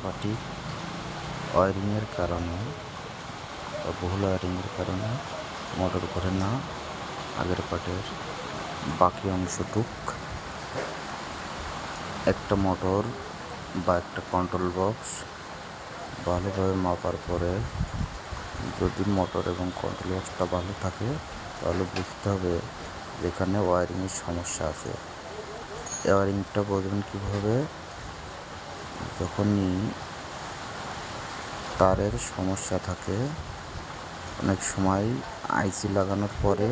সঠিক ওয়ারিংয়ের কারণে বা ভুল ওয়ারিংয়ের কারণে মোটর ঘোরে না। আগের পার্টের বাকি অংশটুক একটা মোটর বা একটা কন্ট্রোল বক্স ভালোভাবে মাপার পরে যদি মোটর এবং কন্ট্রোল বক্সটা ভালো থাকে তাহলে বুঝতে হবে যেখানে ওয়ারিংয়ের সমস্যা আছে। ওয়ারিংটা বুঝবেন কীভাবে? যখনই তারের সমস্যা থাকে, অনেক সময় আইসি লাগানোর পরে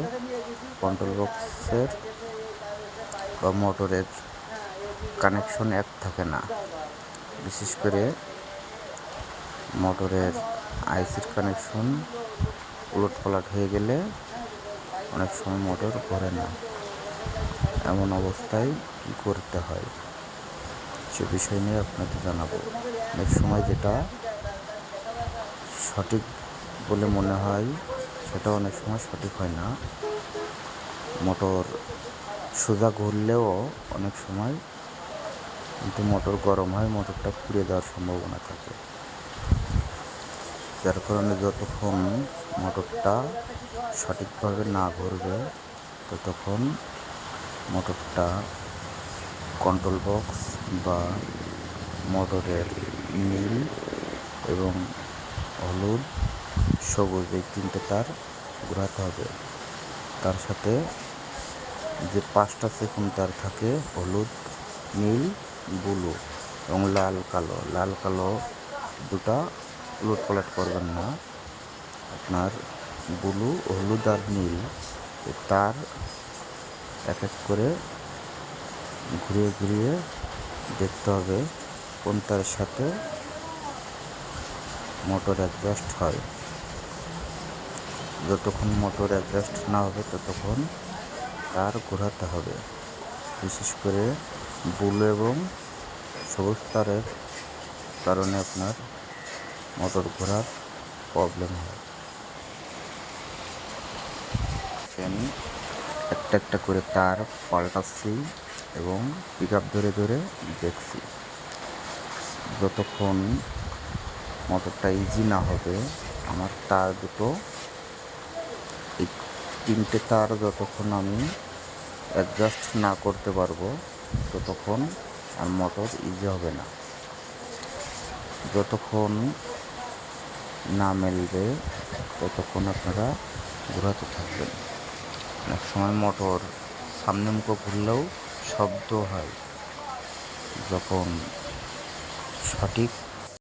কন্ট্রোল বক্সের বা মোটরের কানেকশন এক থাকে না। বিশেষ করে মোটরের আইসির কানেকশন উলটপালট হয়ে গেলে অনেক সময় মোটর ঘোরে না। এমন অবস্থায় কী করতে হয় সে বিষয় নিয়ে আপনাদের জানাবো। অনেক সময় যেটা সঠিক বলে মনে হয় সেটা অনেক সময় সঠিক হয় না। মোটর সোজা ঘুরলেও অনেক সময় কিন্তু মোটর গরম হয়, মোটরটা পুড়ে যাওয়ার সম্ভাবনা থাকে। যার কারণে যতক্ষণ মোটরটা সঠিকভাবে না ঘুরবে ততক্ষণ মোটরটা কন্ট্রোল বক্স বা মোটরের নীল এবং হলুদ, সবুজ এই তিনটে তার ঘোরাতে হবে। তার সাথে যে 5টা সেকুন তার থাকে হলুদ, নীল, ব্লু এবং লাল কালো দুটা উলটপালট করবেন না। আপনার ব্লু, হলুদ আর নীল তার এক এক করে ঘুরিয়ে ঘুরিয়ে দেখতে হবে কোন তারের সাথে মোটর অ্যাডজাস্ট হয়। যতক্ষণ মোটর অ্যাডজাস্ট না হবে ততক্ষণ তার ঘোরাতে হবে। বিশেষ করে ব্লু এবং সবুজ তারের কারণে আপনার মোটর ঘোরার প্রবলেম হয়। একটা একটা করে তার পাল্টাচ্ছি এবং পিক আপ ধরে ধরে দেখছি। যতক্ষণ মোটরটা ইজি না হবে আমার তার দুটো এই 3টে তার যতক্ষণ আমি অ্যাডজাস্ট না করতে পারবো ততক্ষণ আর মোটর ইজি হবে না। যতক্ষণ না মেলবে ততক্ষণ আপনারা ঘোরাতে থাকবেন। অনেক সময় মোটর সামনে মুখে ঘুরলেও শব্দ হয়। যখন সঠিক